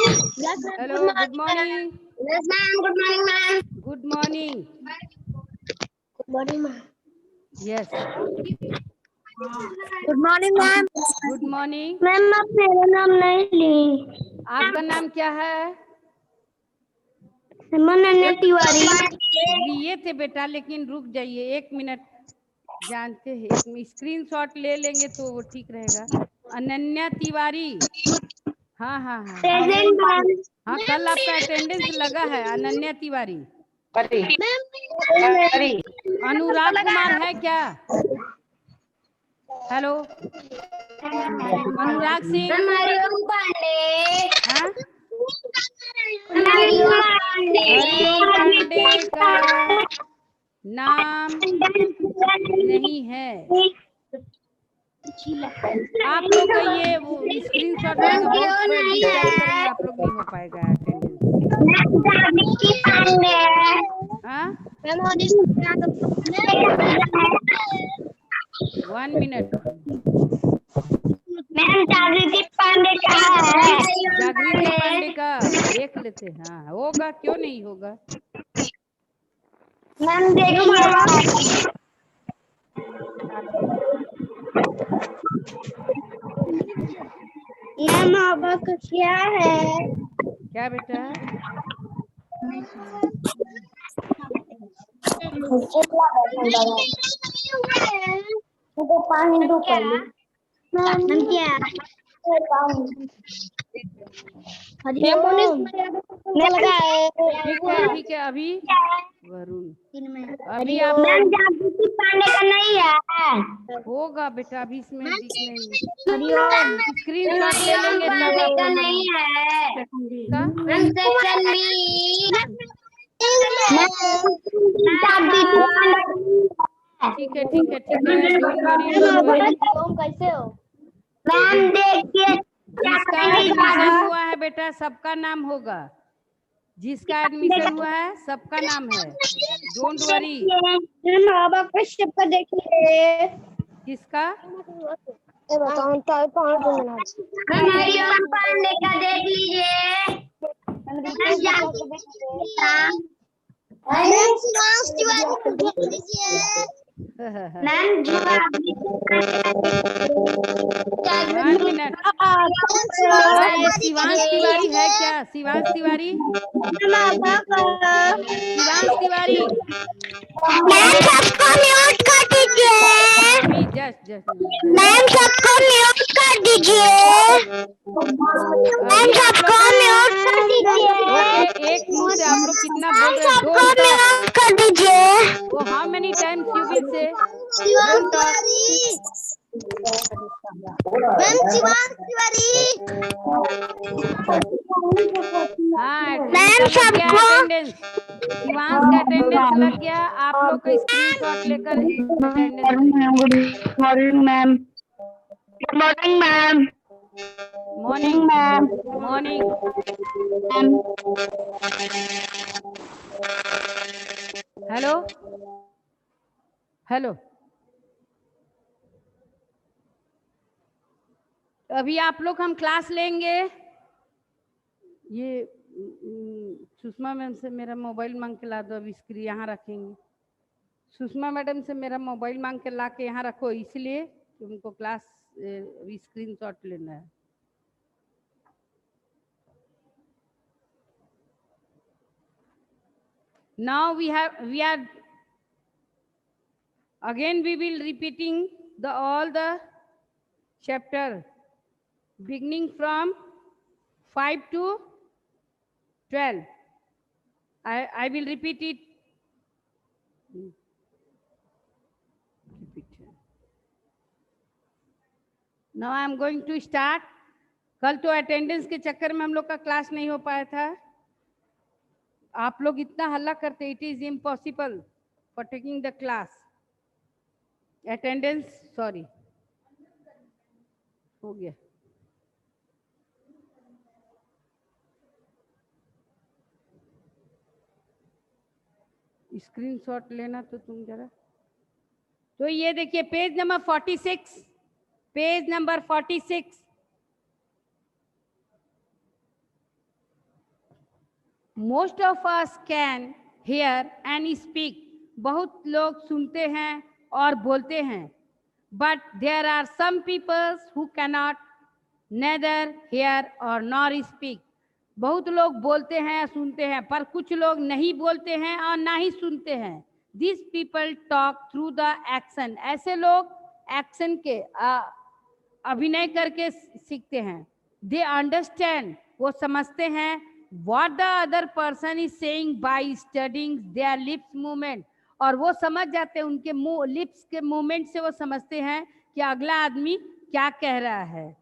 Hello, good morning. Yes, ma'am. Good morning, ma'am. Good morning. Good morning, ma'am. Yes. Good morning, ma'am. Good morning. Ma'am आप मेरा नाम नहीं ली। आपका नाम क्या है? अनन्या तिवारी। लिए थे बेटा, लेकिन रुक जाइए 1 मिनट। जानते हैं, एक स्क्रीनशॉट ले लेंगे तो वो ठीक रहेगा। अनन्या तिवारी। हाँ हाँ हाँ प्रेजेंट मैम। हाँ, कल आपका अटेंडेंस लगा है। अनन्या तिवारी। अनुराग कुमार है क्या? हेलो, अनुराग सिंह। हरिओम पांडे। हाँ, हरिओम पांडे। हरिओम पांडे का नाम नहीं है। आप लोग का ये वो स्क्रीनशॉट लेगा, बहुत डिस्टर्ब करेंगे, आप लोग नहीं हो पाएगा अटेंडेंस। हाँ, 1 मिनट। मैम जागृति पांडे का है। जागृति पांडे का देख लेते हैं। हाँ, होगा, क्यों नहीं होगा। मैम देखिए मैम आपका क्या है? क्या बेटा? मुझे पानी दो पहले। मैम क्या? ठीक लगा है। ठीक है। अभी वरुण, अभी मैम आप जागृति पांडे का नहीं है। होगा बेटा, अभी इसमें दिखने हरिओम स्क्रीनशॉट ले लेंगे तब आप का लोग नहीं है। का। Ma'am section B. ठीक है, डोंट वरी। कैसे हो? मैम देखिए जिसका एडमिशन हुआ है बेटा, सबका नाम होगा। जिसका एडमिशन हुआ है सबका नाम है, डोंट वरी। मैम बाबा कश्यप का देखिए। किसका? बताओ मैम हरिओम पांडे का देख लीजिए। मैम शिवांश तिवारी को देख लीजिए। Ma'am 1 minute. शिवांश तिवारी है क्या? शिवांश तिवारी। शिवांश तिवारी। मैम सबको म्यूट कर दीजिए। अभी जस्ट मैम सबको म्यूट कर दीजिए। मैम सबको म्यूट कर दीजिए। ओके, एक मुंह से आप लोग कितना बोल रहे हैं? सबको डोंट टॉक। म्यूट कर दीजिए। वो how many times you will say don't talk. Ma'am Shivansh Tiwari. हाँ, मैम इनका लग गया है सबको अटेंडेंस। शिवांश का अटेंडेंस लग गया। आप लोग का स्क्रीनशॉट लेकर attendance good morning ma'am. Good morning ma'am. Morning ma'am. Morning. Hello hello, अभी आप लोग हम क्लास लेंगे। ये सुषमा मैम से मेरा मोबाइल मांग के ला दो। अभी स्क्रीन यहाँ रखेंगे। सुषमा मैडम से मेरा मोबाइल मांग के ला के यहाँ रखो, इसलिए कि उनको क्लास स्क्रीनशॉट लेना है। Now we are again we will repeating all the chapter beginning from 5 to 12. I will repeat it. Now I am going to start. कल तो अटेंडेंस के चक्कर में हम लोग का क्लास नहीं हो पाया था। आप लोग इतना हल्ला करते, it is impossible for taking the class. Attendance sorry हो गया। स्क्रीनशॉट लेना तो तुम जरा। तो ये देखिए page number 46, page number 46। Most of us can hear and speak, बहुत लोग सुनते हैं और बोलते हैं, but there are some peoples who cannot neither hear or nor speak, बहुत लोग बोलते हैं सुनते हैं, पर कुछ लोग नहीं बोलते हैं और ना ही सुनते हैं। This people talk through the action, ऐसे लोग एक्शन के अभिनय करके सीखते हैं। दे अंडरस्टैंड, वो समझते हैं, what the other person is saying by studying their lips movement, और वो समझ जाते हैं, उनके लिप्स के मूवमेंट से वो समझते हैं कि अगला आदमी क्या कह रहा है।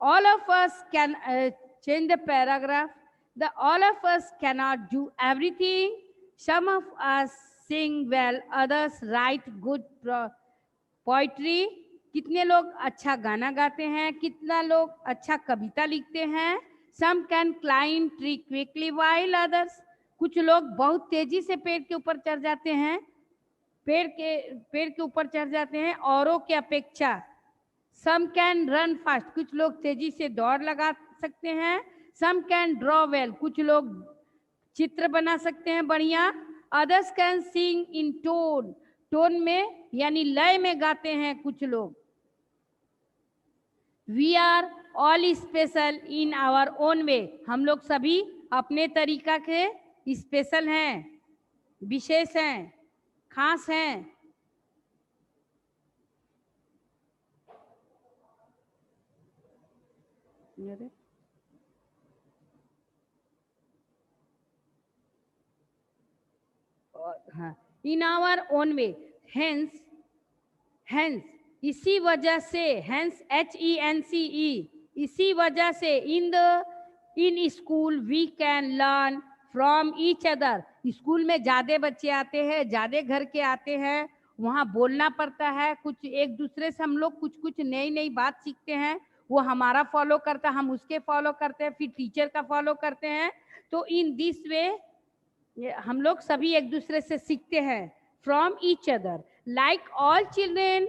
All of us can change the paragraph. All of us cannot do everything. Some of us sing well, others write good poetry. कितने लोग अच्छा गाना गाते हैं, कितना लोग अच्छा कविता लिखते हैं। Some can climb tree quickly while others, कुछ लोग बहुत तेजी से पेड़ के ऊपर चढ़ जाते हैं, पेड़ के ऊपर चढ़ जाते हैं औरों के अपेक्षा। Some can run fast, कुछ लोग तेजी से दौड़ लगा सकते हैं। Some can draw well, कुछ लोग चित्र बना सकते हैं बढ़िया। Others can sing in tone, tone में यानी लय में गाते हैं कुछ लोग। We are all special in our own way, हम लोग सभी अपने तरीका के स्पेशल हैं, विशेष हैं, खास हैं। हाँ, in our own way, hence hence इसी वजह से, हेंस HENCE, इसी वजह से in school we can learn from each other, school में ज्यादा बच्चे आते हैं, ज्यादा घर के आते हैं, वहाँ बोलना पड़ता है, कुछ एक दूसरे से हम लोग कुछ कुछ नई नई बात सीखते हैं। वो हमारा फॉलो करता है, हम उसके फॉलो करते हैं, फिर टीचर का फॉलो करते हैं। तो इन दिस वे हम लोग सभी एक दूसरे से सीखते हैं। From each other, like all children,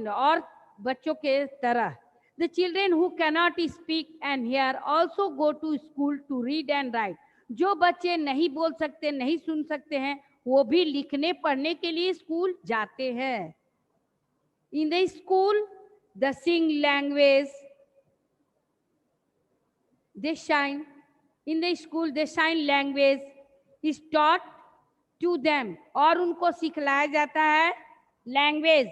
और बच्चों के तरह। The children who cannot speak and hear also go to school to read and write, जो बच्चे नहीं बोल सकते, नहीं सुन सकते हैं, वो भी लिखने पढ़ने के लिए स्कूल जाते हैं। इन द स्कूल द सिंग language they shine, in the school the sign language is taught to them, और उनको सिखलाया जाता है लैंग्वेज,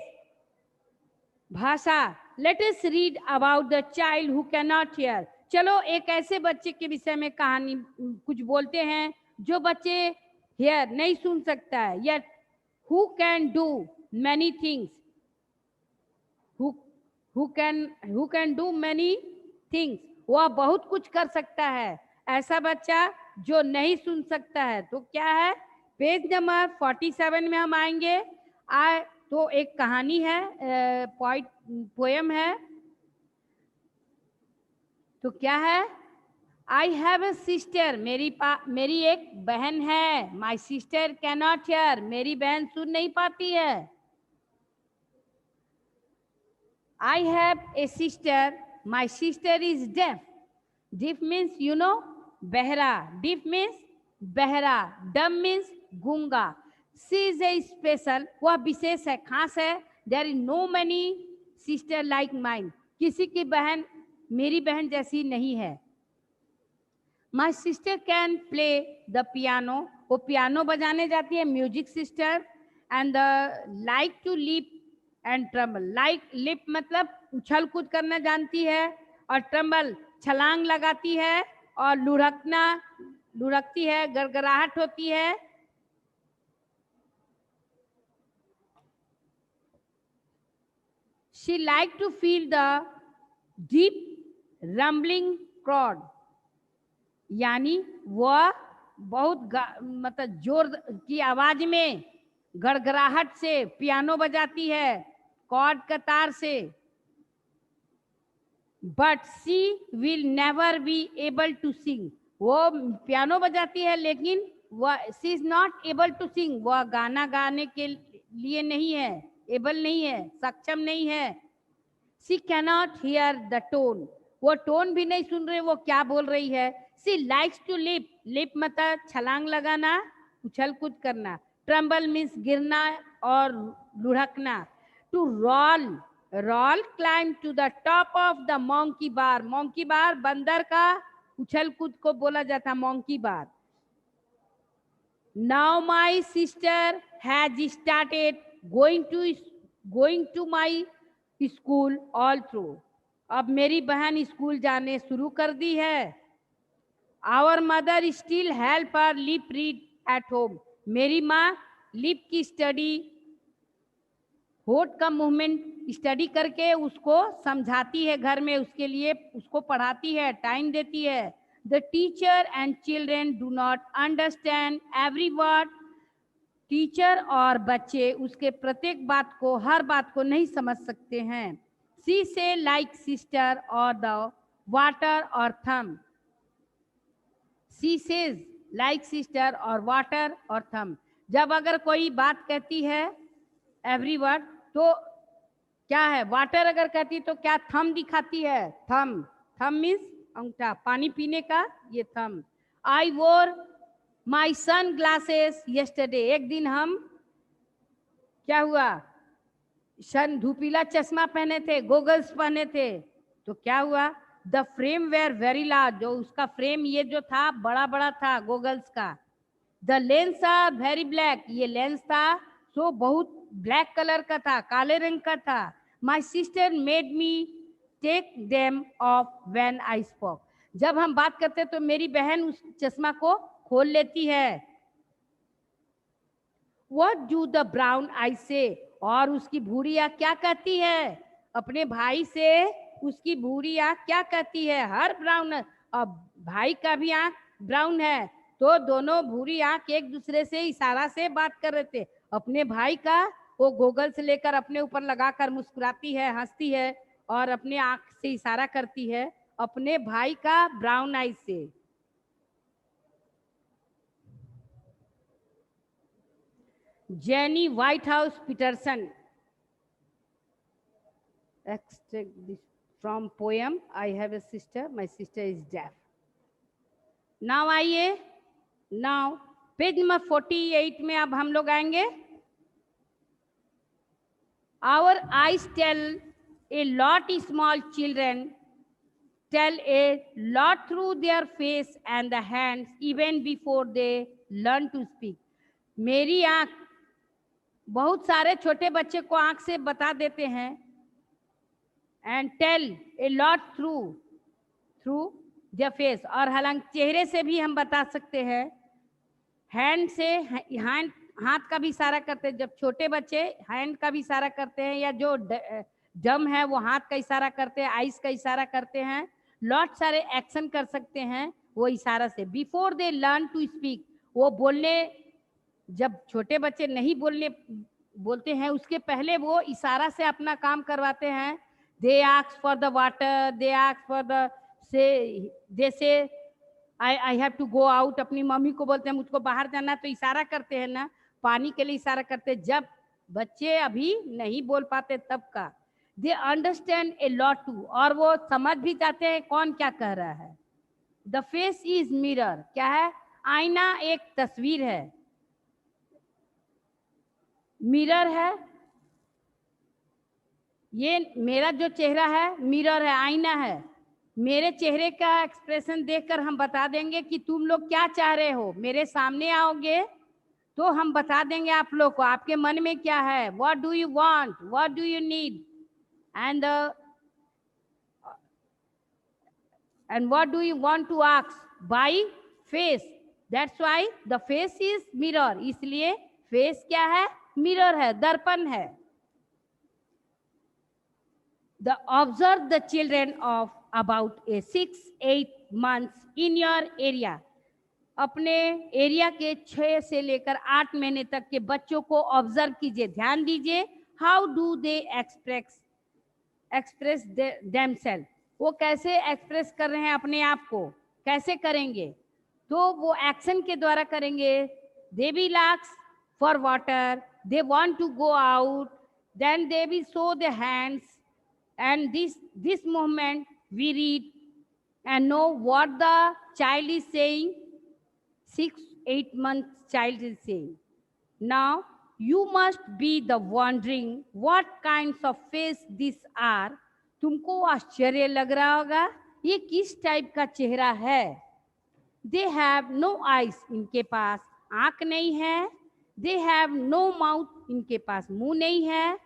भाषा। Let us read about the child who cannot hear, चलो एक ऐसे बच्चे के विषय में कहानी कुछ बोलते हैं जो बच्चे hear नहीं सुन सकता है, yet who can do many things, who can do many things, वह बहुत कुछ कर सकता है। ऐसा बच्चा जो नहीं सुन सकता है, तो क्या है, पेज नंबर 47 में हम आएंगे। तो एक कहानी है, पोएम है, तो क्या है, आई हैव ए सिस्टर, मेरी एक बहन है। माई सिस्टर कैनॉट हियर, मेरी बहन सुन नहीं पाती है। I have a sister, my sister is deaf, deaf means you know, behra, deaf means behra, dumb means गूंगा। she is a special, वह विशेष है, खास है। there is no many sister like mine, किसी की बहन मेरी बहन जैसी नहीं है। my sister can play the piano, वो पियानो बजाने जाती है, music sister. and the like to leap and tremble, like leap मतलब उछल कूद करना जानती है, और ट्रम्बल छलांग लगाती है, और लुढ़कती है, गड़गड़ाहट होती है। She like to feel the deep rumbling chord, यानी वह बहुत मतलब जोर की आवाज में गड़गड़ाहट से पियानो बजाती है, कॉर्ड का तार से। But she will never be able to sing, वो पियानो बजाती है लेकिन वह she is not able to sing, वह गाना गाने के लिए नहीं है, एबल नहीं है, सक्षम नहीं है। She cannot hear the tone, वो टोन भी नहीं सुन रहे वो क्या बोल रही है। सी लाइक्स टू लिप, लिप मतलब छलांग लगाना, उछल कूद करना। ट्रम्बल मीन्स गिरना और लुढ़कना। To roll, roll climb to the top of the monkey bar, monkey bar बंदर का उछल कूद को बोला जाता monkey bar. Now my sister has started going to my school all through. अब मेरी बहन स्कूल जाने शुरू कर दी है। Our mother still help her lip read at home. मेरी माँ लिप की स्टडी, होठ का मूवमेंट स्टडी करके उसको समझाती है घर में, उसके लिए उसको पढ़ाती है, टाइम देती है। The teacher and children do not understand every word. Teacher और बच्चे उसके प्रत्येक बात को, हर बात को नहीं समझ सकते हैं। She say like sister or the water or thumb. She says like sister or water or thumb. जब अगर कोई बात कहती है एवरी वर्ड तो क्या है, वाटर अगर कहती तो क्या थम दिखाती है, थम, थम मीन्स अंगूठा, पानी पीने का ये थम। आई वोर माई सन ग्लासेस यस्टरडे, एक दिन हम क्या हुआ, सन धूपीला चश्मा पहने थे, गोगल्स पहने थे, तो क्या हुआ, the frame were very large, जो उसका फ्रेम ये जो था बड़ा बड़ा था गोगल्स का। The lens are very black, ये लेंस था सो बहुत ब्लैक कलर का था, काले रंग का था। My sister made me take them off when I spoke, जब हम बात करते तो मेरी बहन उस चश्मा को खोल लेती है। What do the brown eye से, और उसकी भूरी आँख क्या कहती है, अपने भाई से उसकी भूरी आँख क्या कहती है। हर ब्राउन, अब भाई का भी आँख ब्राउन है तो दोनों भूरी आँख एक दूसरे से इशारा से बात कर रहे थे। अपने भाई का वो गोगल्स लेकर अपने ऊपर लगाकर मुस्कुराती है, हंसती है और अपने आँख से इशारा करती है अपने भाई का ब्राउन आई से। Jenny White House Peterson, extract this from poem I have a sister, my sister is deaf. Now आइए, now पेज नंबर 48 में अब हम लोग आएंगे। Our eyes tell a lot, small children tell a lot through their face and the hands even before they learn to speak. मेरी आँख बहुत सारे छोटे बच्चे को आँख से बता देते हैं, and tell a lot through their face, और हालांकि चेहरे से भी हम बता सकते हैं। हैंड से, हैंड हाथ का भी इशारा करते हैं, जब छोटे बच्चे हैंड का भी इशारा करते हैं, या जो डम है वो हाथ का इशारा करते हैं, आइस का इशारा करते हैं, लॉट सारे एक्शन कर सकते हैं वो इशारा से। Before they learn to speak, वो बोलने, जब छोटे बच्चे नहीं बोलते हैं उसके पहले वो इशारा से अपना काम करवाते हैं। They ask for the water, they ask for the they say I have to go out, अपनी मम्मी को बोलते हैं मुझको बाहर जाना, तो इशारा करते हैं ना, पानी के लिए इशारा करते हैं, जब बच्चे अभी नहीं बोल पाते तब का। They understand a lot too, और वो समझ भी जाते हैं कौन क्या कह रहा है। द फेस इज मिरर, क्या है, आईना एक तस्वीर है, मिरर है, ये मेरा जो चेहरा है मिरर है, आईना है। मेरे चेहरे का एक्सप्रेशन देखकर हम बता देंगे कि तुम लोग क्या चाह रहे हो। मेरे सामने आओगे तो हम बता देंगे आप लोग को आपके मन में क्या है, what do you want, what do you need, and what do you want to ask by face. That's why the face is mirror, इसलिए फेस क्या है, मिरर है, दर्पण है। The observe the children of about a 6-8 months in your area. अपने area के 6 से लेकर 8 महीने तक के बच्चों को ऑब्जर्व कीजिए, ध्यान दीजिए। How do they express themselves, वो कैसे एक्सप्रेस कर रहे हैं अपने आप को, कैसे करेंगे, तो वो एक्शन के द्वारा करेंगे। They will ask for water, they want to go out, then they will show the hands, and this movement we read and know what the child is saying. 6-8 month child is saying. Now you must be the wondering what kinds of face these are. तुमको आश्चर्य लग रहा होगा ये किस type का चेहरा है. They have no eyes, इनके पास आंख नहीं है. They have no mouth, इनके पास मुंह नहीं है.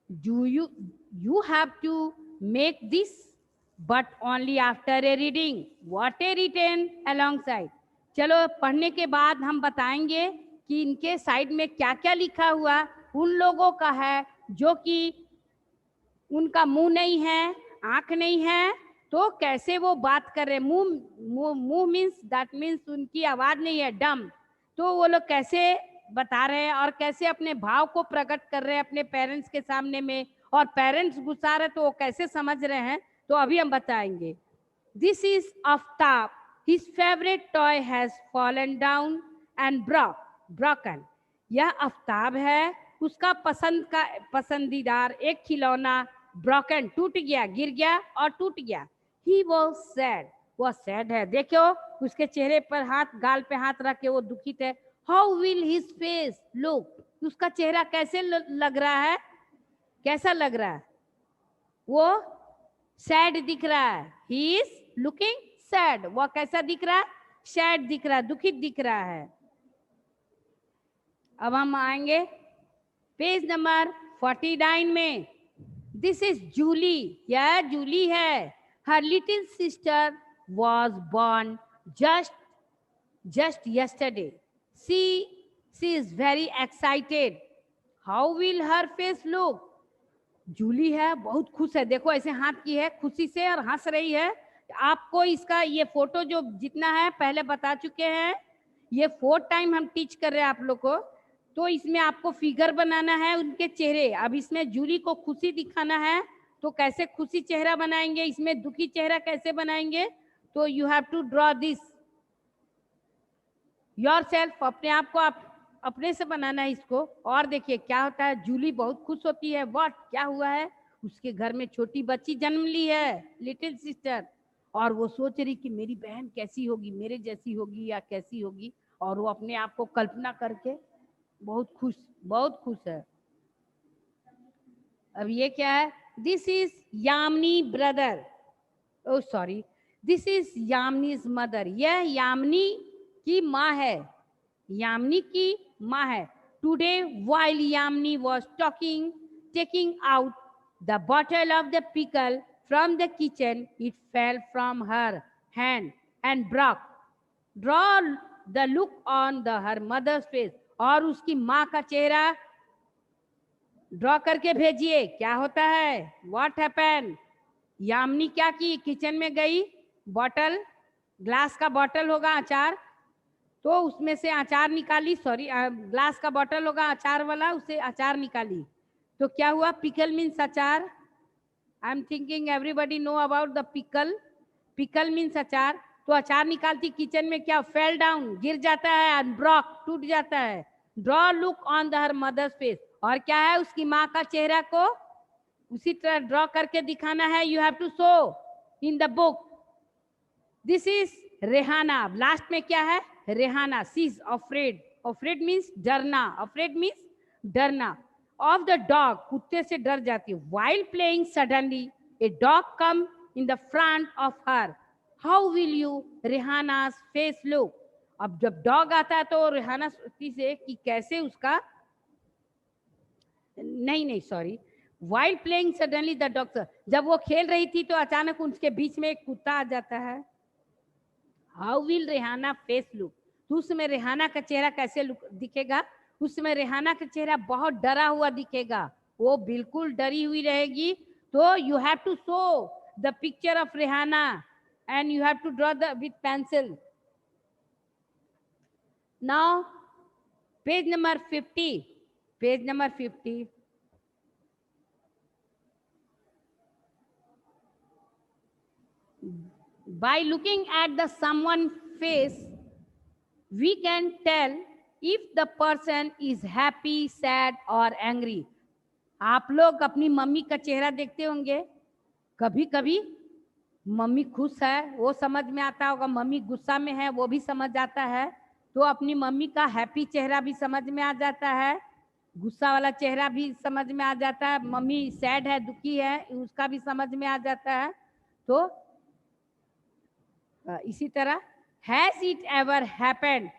Do you have to make this, but only after a reading what a written alongside. चलो पढ़ने के बाद हम बताएंगे कि इनके साइड में क्या क्या लिखा हुआ उन लोगों का है जो कि उनका मुंह नहीं है, आंख नहीं है, तो कैसे वो बात कर रहे. मुंह मीन्स दैट मीन्स उनकी आवाज नहीं है, डम. तो वो लोग कैसे बता रहे हैं और कैसे अपने भाव को प्रकट कर रहे हैं अपने पेरेंट्स के सामने में, और पेरेंट्स गुस्सा रहे तो वो कैसे समझ रहे हैं, तो अभी हम बताएंगे. This is Aftab. His favourite toy has fallen down and broken. यह आफ्ताब है, उसका पसंदीदार एक खिलौना ब्रोकन टूट गया, गिर गया और टूट गया. He was sad. वह सैड है. देखो उसके चेहरे पर हाथ, गाल पे हाथ रख के वो दुखित है. How will his face look. उसका चेहरा कैसे लग रहा है, कैसा लग रहा है, वो सैड दिख रहा है. He is looking sad. वह कैसा दिख रहा है, सैड दिख रहा है, दुखित दिख रहा है. अब हम आएंगे पेज नंबर 49 में. This is Julie. यह जूली है. Her little sister was born just yesterday. She is very excited. How will her face look? Julie है, बहुत खुश है. देखो ऐसे हाथ की है खुशी से और हंस रही है. आपको इसका ये फोटो जो जितना है पहले बता चुके हैं. ये 4th टाइम हम टीच कर रहे हैं आप लोग को. तो इसमें आपको फिगर बनाना है उनके चेहरे. अब इसमें जूली को खुशी दिखाना है तो कैसे खुशी चेहरा बनाएंगे, इसमें दुखी चेहरा कैसे बनाएंगे, तो you have to draw this yourself. अपने आप को आप अपने से बनाना है इसको. और देखिए क्या होता है, जूली बहुत खुश होती है. व्हाट, क्या हुआ है, उसके घर में छोटी बच्ची जन्म ली है, लिटिल सिस्टर. और वो सोच रही कि मेरी बहन कैसी होगी, मेरे जैसी होगी या कैसी होगी, और वो अपने आप को कल्पना करके बहुत खुश है. अब ये क्या है, this is Yamini brother. Oh sorry, this is Yamini's mother. यह यामिनी की माँ है, यामिनी की माँ है. Today while Yamini was taking out the bottle of the pickle from the kitchen, it fell from her hand and broke. Draw the look on the her mother's face. और उसकी माँ का चेहरा ड्रॉ करके भेजिए. क्या होता है, व्हाट हैपेंड. यामिनी क्या की, किचन में गई, बॉटल, ग्लास का बॉटल होगा अचार, तो उसमें से अचार निकाली. सॉरी, ग्लास का बॉटल होगा अचार वाला, उससे अचार निकाली. तो क्या हुआ, पिकल मीन्स अचार. I am thinking everybody know about the pickle. Pickle means अचार. तो अचार निकालती किचन में, क्या, फेल डाउन, गिर जाता है, ब्रोक, टूट जाता है. Draw look on the her mother's face. और क्या है, उसकी माँ का चेहरा को उसी तरह ड्रॉ करके दिखाना है. You have to show in the book. This is Rehana. Last में क्या है, Rehana. She is afraid. Afraid means डरना. अफ्रेड मीन्स डरना. ऑफ द डॉग, कुत्ते से डर जाती है. While playing suddenly a dog come in the front of her. How will you Rehana's face look. अब जब डॉग आता है तो रेहाना सोचती से कि कैसे उसका, नहीं sorry, while playing suddenly the dog. जब वो खेल रही थी तो अचानक उसके बीच में एक कुत्ता आ जाता है. How will Rehana face look. तो उसमें रेहाना का चेहरा कैसे दिखेगा, उसमें रेहाना का चेहरा बहुत डरा हुआ दिखेगा. वो बिल्कुल डरी हुई रहेगी. तो you have to show the picture of Rehana and you have to draw with pencil. Now page number 50. By looking at the someone face, we can tell if the person is happy, sad or angry. आप लोग अपनी mummy का चेहरा देखते होंगे कभी कभी, mummy खुश है वो समझ में आता होगा, मम्मी गुस्सा में है वो भी समझ आता है, तो अपनी मम्मी का हैप्पी चेहरा भी समझ में आ जाता है, गुस्सा वाला चेहरा भी समझ में आ जाता है, मम्मी सैड है दुखी है उसका भी समझ में आ जाता है। तो इसी तरह हैज इट एवर हैपेंड,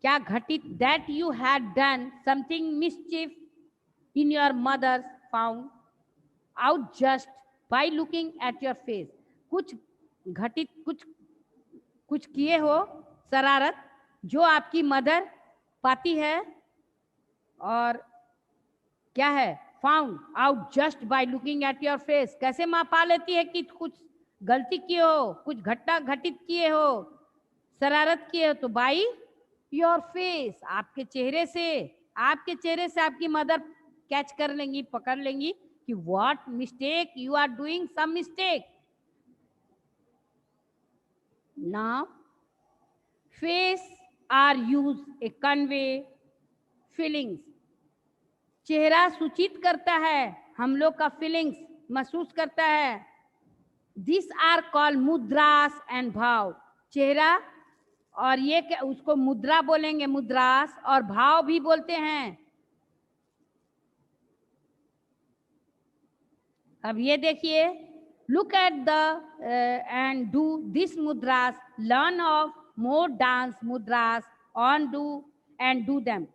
क्या घटित, that you had done something mischief in your mother's found out just by looking at your face, कुछ घटित कुछ कुछ किए हो शरारत जो आपकी मदर पाती है, और क्या है, found out just by looking at your face, कैसे माँ पा लेती है कि कुछ गलती किए हो, कुछ घटना घटित किए हो, शरारत किए हो, तो बाई योर फेस, आपके चेहरे से, आपके चेहरे से आपकी मदर कैच कर लेंगी, पकड़ लेंगी कि what mistake you are doing, some mistake. Now face are use a convey feelings, चेहरा सूचित करता है हम लोग का फीलिंग्स, महसूस करता है। दिस आर कॉल्ड मुद्रास एंड भाव, चेहरा और ये उसको मुद्रा बोलेंगे, मुद्रास, और भाव भी बोलते हैं। अब ये देखिए, look at the end do this मुद्रास, learn of more dance मुद्रास on do and do them.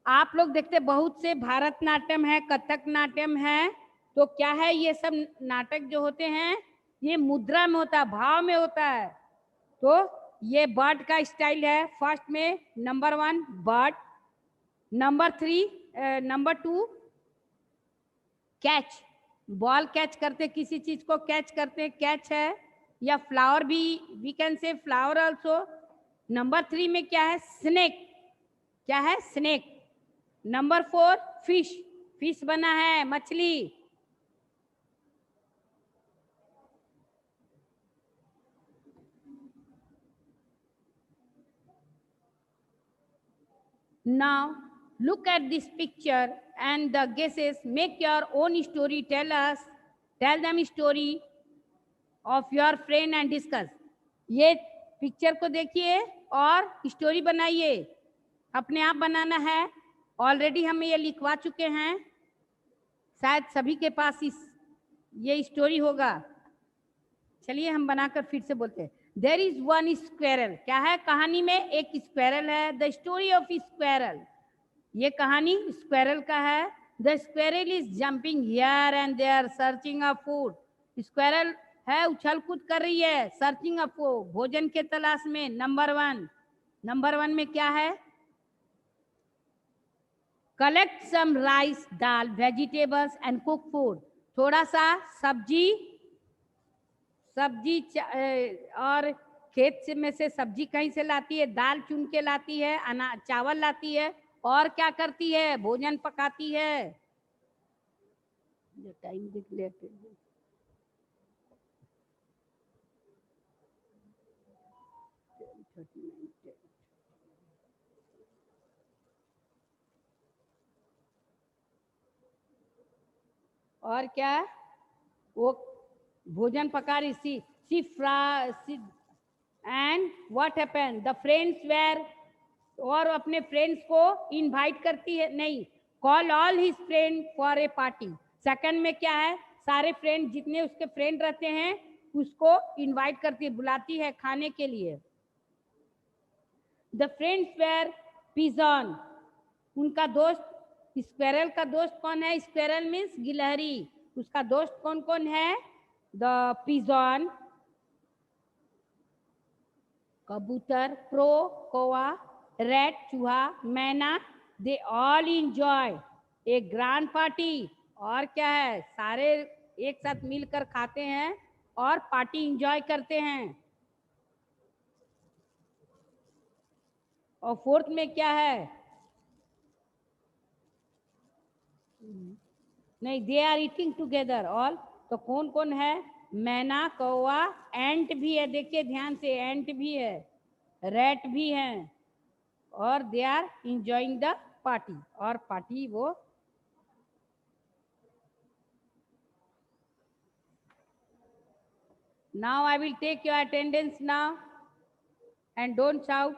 आप लोग देखते बहुत से भारतनाट्यम है, कथक नाट्यम है, तो क्या है ये सब नाटक जो होते हैं ये मुद्रा में होता है, भाव में होता है। तो ये बर्ड का स्टाइल है, फर्स्ट में number 1 bird, number 3 number 2 catch, ball catch करते, किसी चीज को कैच करते, कैच है, या फ्लावर भी, we can say flower also. Number 3 में क्या है, स्नेक, क्या है, स्नेक। नंबर 4 फिश, फिश बना है, मछली। Now look at this picture and the guesses, make your own story, tell them story of your friend and discuss। ये picture को देखिए और स्टोरी बनाइए, अपने आप बनाना है, ऑलरेडी हम ये लिखवा चुके हैं, शायद सभी के पास ये स्टोरी होगा। चलिए हम बनाकर फिर से बोलते हैं। देयर इज वन स्क्वेरल, क्या है, कहानी में एक स्क्वेरल है, द स्टोरी ऑफ स्क्वेरल, ये कहानी स्क्वेरल का है। The squirrel is jumping here and there searching a food, squirrel है उछल कूद कर रही है, सर्चिंग अ फूड, भोजन के तलाश में। नंबर वन में क्या है, collect some rice dal vegetables and cook food, थोड़ा सा सब्जी और खेत से में से सब्जी कहीं से लाती है, दाल चुन के लाती है, चावल लाती है, और क्या करती है, भोजन पकाती है। टाइम देख लेते हैं। और क्या, वो भोजन पका रही सी and what happened, the friends were, और अपने फ्रेंड्स को इनवाइट करती है, नहीं, call all his friend for a party. Second में क्या है, सारे फ्रेंड जितने उसके फ्रेंड रहते हैं उसको इनवाइट करती है, बुलाती है खाने के लिए। द फ्रेंड्स वेर पिजॉन, उनका दोस्त, स्क्वेरल का दोस्त कौन है, स्क्वेरल मीन्स गिलहरी, उसका दोस्त कौन कौन है, द पिजॉन कबूतर, क्रो कौवा, रैट चूहा, मैना, they all enjoy A grand party, और क्या है, सारे एक साथ मिलकर खाते हैं और पार्टी इंजॉय करते हैं। और फोर्थ में क्या है, नहीं, they are eating together all, तो कौन कौन है, मैना, कौवा, एंट भी है, देखिए ध्यान से, एंट भी है, रैट भी है, और they are enjoying the party, और पार्टी वो। Now I will take your attendance now, and don't shout.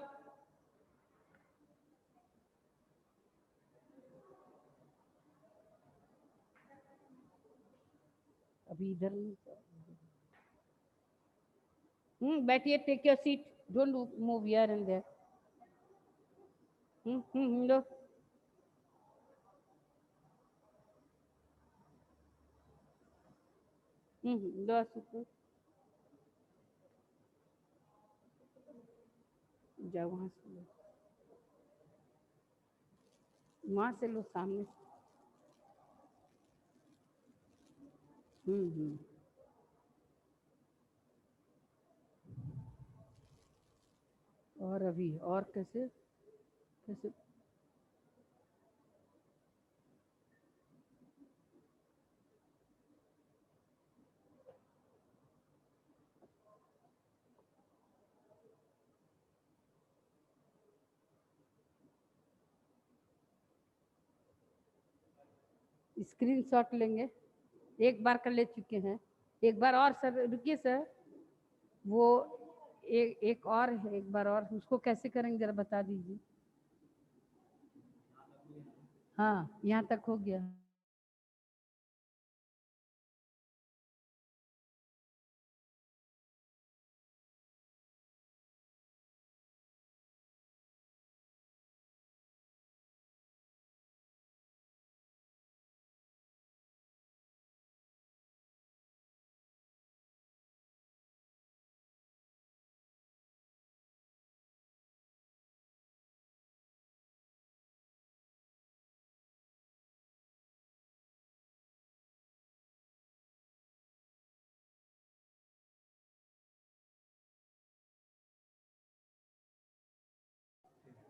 अभी इधर बैठिए, take your seat. Don't move here and there. लो. लो सुको. जाओ वहां से लो, वहां से लो सामने. और अभी और कैसे कैसे स्क्रीनशॉट लेंगे. एक बार कर ले चुके हैं, एक बार और सर. रुकिए सर, वो एक और है, एक बार और. उसको कैसे करेंगे जरा बता दीजिए. हाँ, यहाँ तक हो गया.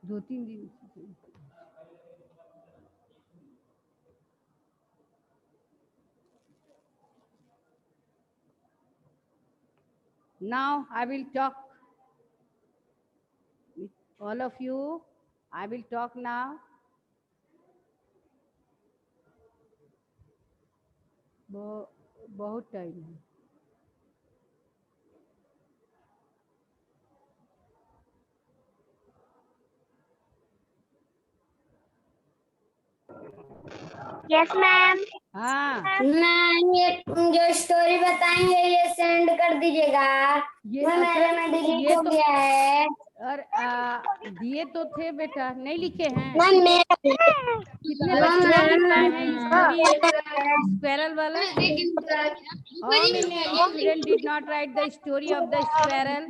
दो तीन दिन. Now I will talk with all of you. I will talk now. बहुत टाइम है. Yes ma'am. हाँ, मैम ये जो स्टोरी बताएंगे ये सेंड कर दीजिएगा. ये मेरे में डिलीट हो गया है. और दिए तो थे बेटा, नहीं लिखे हैं. मैम मेरा कितने बच्चे लिखा है स्टोरी स्क्वेरल वाला? How many students did not write the story of the squirrel?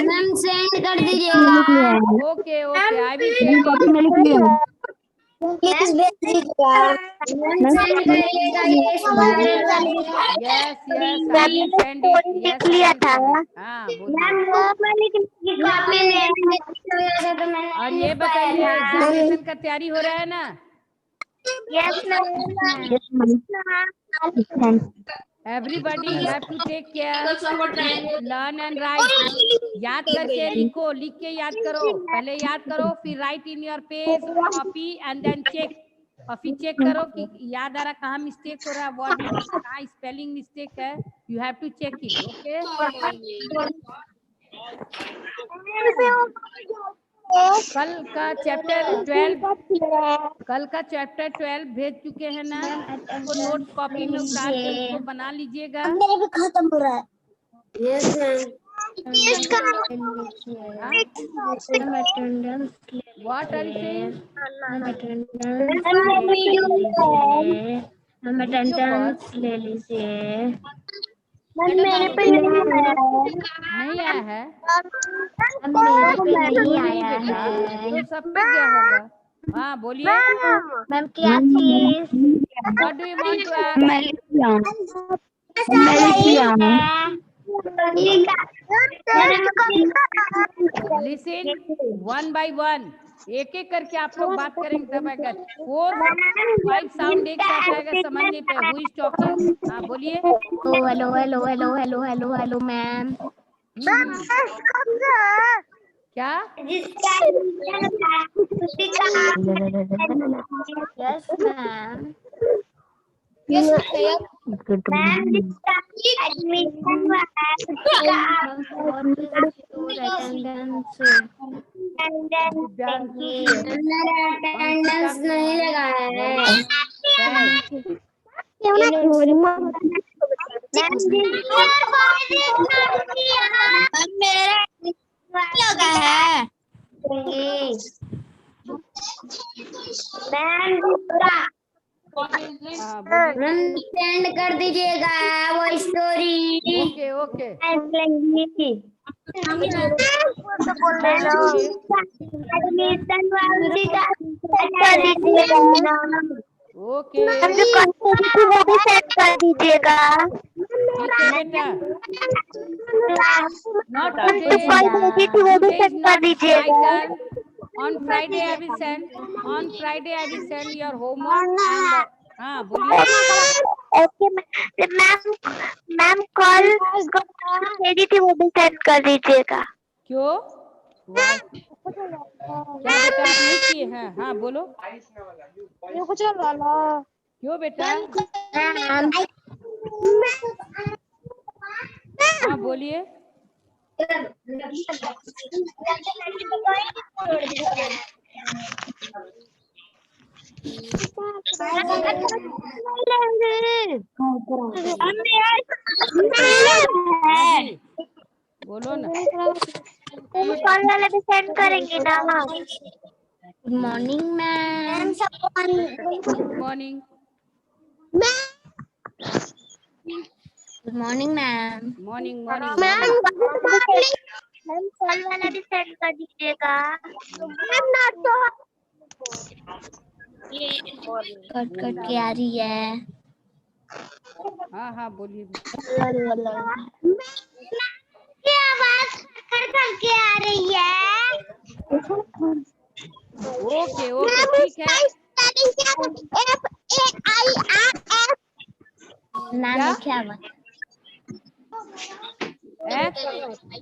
Ma'am send कर दीजिएगा. Okay, I will send it. Please भेज दीजिएगा. मैम सेंड करिएगा ये स्क्वेरल वाली. Yes, I will send it. Yes, लिया था. हाँ, मैम वो वाली कॉपी नहीं है तो मैंने. और ये बताइए, एग्जामिनेशन का तैयारी हो रहा है ना? Yes ma'am. Everybody have to take care, learn and write. याद करके लिखो, लिख के याद करो. पहले याद करो, फिर write in your page, copy and then check. और फिर चेक करो कि याद आ रहा, कहाँ मिस्टेक हो रहा है, वर्ड कहाँ स्पेलिंग मिस्टेक है. You have to check it. Okay? कल का चैप्टर 12 भेज चुके हैं ना, उसको नोट कॉपी में उतार के उसको बना लीजिएगा. मेरे भी खत्म हो रहा है. Yes What are you saying? हम अटेंडेंस ले लीजिए. मेरे पे नहीं आया है. मेरे पे नहीं आया है. तो सब पे क्या होगा? हाँ, बोलिए. मैम क्या चीज? What do you want to ask? Listen one by one. एक एक करके आप लोग बात करेंगे तब आएगा. 4, 5 साउंड एक साथ आएगा, समझ नहीं पाए. Who is talking? हाँ, बोलिए. Hello ma'am. क्या? Yes ma'am. मैम जिसका एडमिशन हुआ है अटेंडेंस नहीं लगाया है। लगा है मैम सेंड कर दीजिएगा वो स्टोरी। ओके ओके ओके वो भी सेंड कर दीजिएगा। ठीक है बेटा। Not वो भी सेंड कर दीजिएगा। On Friday I will send. On Friday I will send your homework and हाँ बोलिए। ओके मैम कॉल मेरी थी वो भी सेंड कर दीजिएगा। क्यों? क्या बेटा आप नहीं किए हैं? हाँ बोलो। क्यों बेटा? हाँ बोलिए। बोलो ना। कॉल वाला भी सेंड करेंगे ना। Good morning ma'am. Good morning. Good morning ma'am. Morning morning. Ma'am call वाला भी सेंड कर दीजिएगा। कट के आ रही है। हाँ हाँ बोलिए। आवाज करके आ रही है। ओके ओके ठीक है। नाम क्या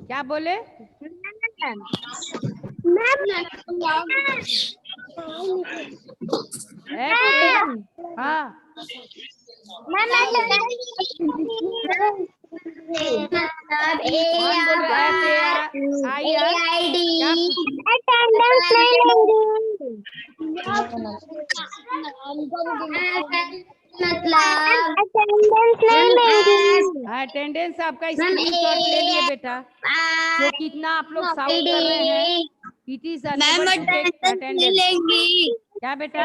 क्या बोले? हाँ अटेंडेंस आपका स्क्रीनशॉट ले लिए बेटा। तो कितना आप लोग साउंड कर रहे हैं? It is attendance. क्या बेटा?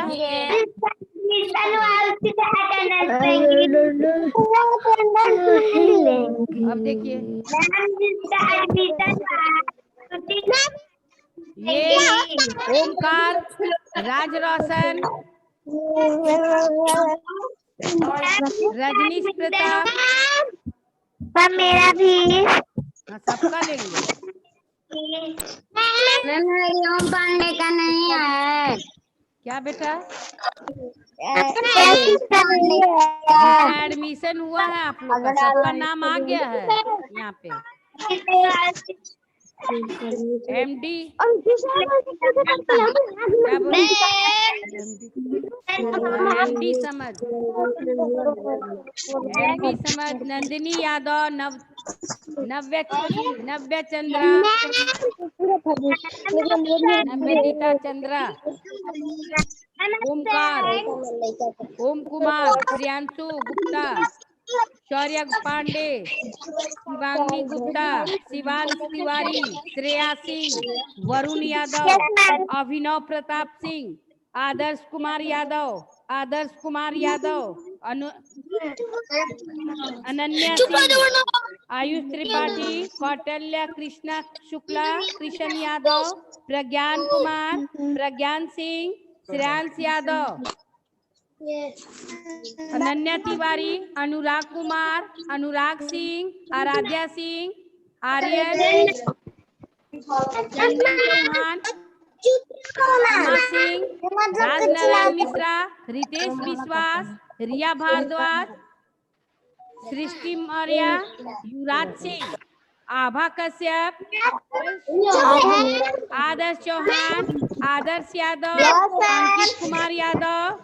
अब देखिए ये ओमकार, राज रोशन, रजनीश प्रताप, मेरा भी सबका लेंगे। ओम पांडे का नहीं है। क्या बेटा? जिसका एडमिशन हुआ है आप लोग का सबका नाम आ गया है यहाँ पे। एमडी एमडी समझ, एमडी समझ, नंदिनी यादव, नव्य चंद्रा, नव्यदीता चंद्रा, ओमकार, ओम कुमार, प्रियांशु गुप्ता, शौर्य पांडे, शिवांगी गुप्ता, शिवांश तिवारी, श्रेया सिंह, वरुण यादव, अभिनव प्रताप सिंह, आदर्श कुमार यादव, अनन्या सिंह, आयुष त्रिपाठी, कौटल्य कृष्णा शुक्ला, कृष्ण यादव, प्रज्ञान कुमार, प्रज्ञान सिंह, श्रेयांश यादव, अनन्या तिवारी, अनुराग कुमार, अनुराग सिंह, आराध्या सिंह, आर्यन, चंदन चौहान, उमा सिंह, राजनारायण मिश्रा, रितेश विश्वास, रिया भारद्वाज, सृष्टि मौर्य, युवराज सिंह, आभा कश्यप, आदर्श चौहान, आदर्श यादव, अंकित कुमार यादव,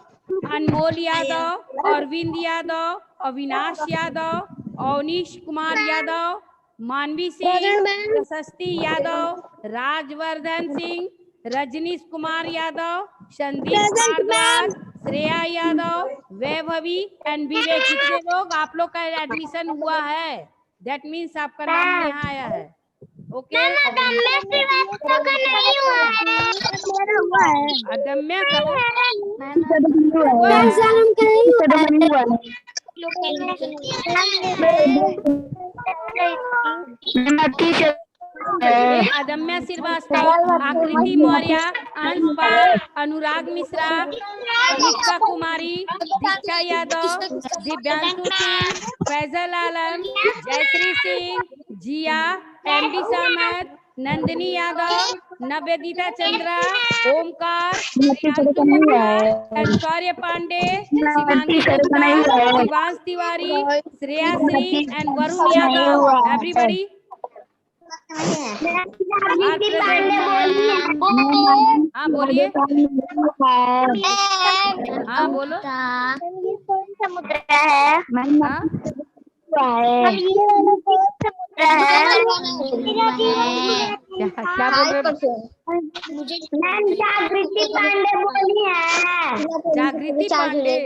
अनमोल यादव, अरविंद यादव, अविनाश यादव, अवनीश कुमार यादव, मानवी सिंह, प्रशस्ति यादव, राजवर्धन सिंह, रजनीश कुमार यादव, संदीप भारद्वाज, श्रेया यादव, वैभवी एंड विवेक। कितने लोग आप लोग का एडमिशन हुआ है? दैट मीन्स आपका नाम यहाँ आया है। ओके, अदम्य श्रीवास्तव का नहीं हुआ है, मेरा हुआ है। अदम्य का अदम्य श्रीवास्तव, आकृति मौर्य, अंश पाल, अनुराग मिश्रा, अनुष्का कुमारी, दीक्षा यादव, दिव्यांशु सिंह, फैजल आलम, जयश्री सिंह, जिया, एमडी सामत, नंदिनी यादव, नवेदिता चंद्रा, ओमकार, ऐश्वर्य पांडे, शिवांगी गुप्ता, शिवांश तिवारी, श्रेया सिंह एंड वरुण यादव। एवरीबॉडी हाँ बोलिए, हाँ बोलो। समुद्र है, हाँ? क्या बोल रहे हो? जागृति पांडे बोली है। जागृति पांडे,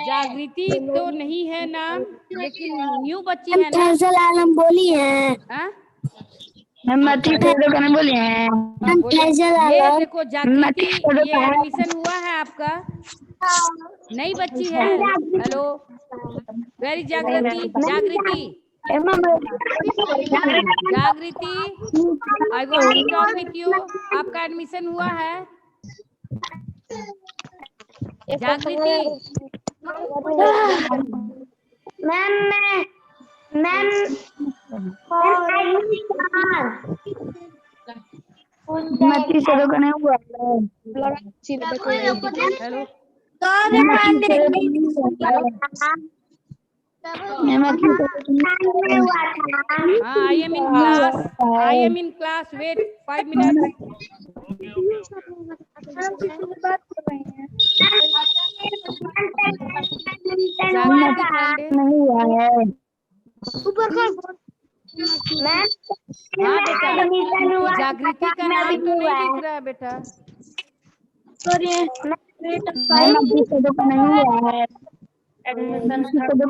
जागृति तो नहीं है नाम, लेकिन न्यू बच्ची है ना। फैजल आलम बोली है। हाँ? बोली है। ये देखो जागृति, ये एडमिशन हुआ है आपका, नई बच्ची है। Hello, very Jagriti, Jagriti, Jagriti, I want to talk with you. आपका एडमिशन हुआ है Jagriti? Ma'am ma'am hello, I am in class, I am in class, wait 5 minute. Jagriti Pandey, हाँ बेटा, जागृति का नाम तो नहीं दिख रहा है बेटा।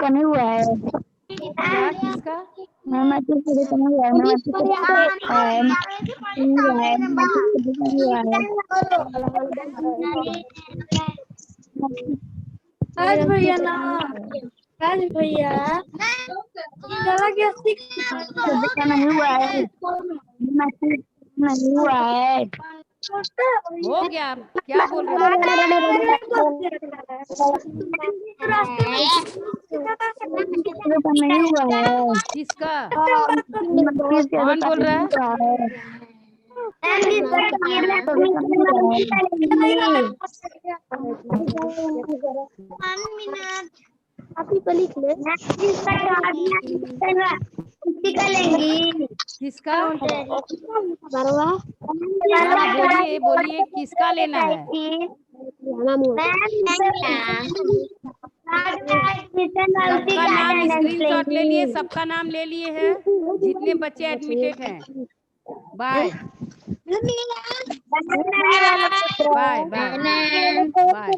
नहीं हुआ है। क्या, किसका? राज भैया ना, राज भैया चला गया, नहीं हुआ है, नहीं हुआ है। हो गया, क्या बोल रहे हो? नहीं हुआ है। किसका? कौन बोल रहा है? आप ही को लिख ले। किसका? बोलिए बोलिए, किसका लेना है? सबका नाम स्क्रीनशॉट ले लिए, सबका नाम ले लिए हैं, जितने बच्चे एडमिटेड हैं। Bye bye bye bye.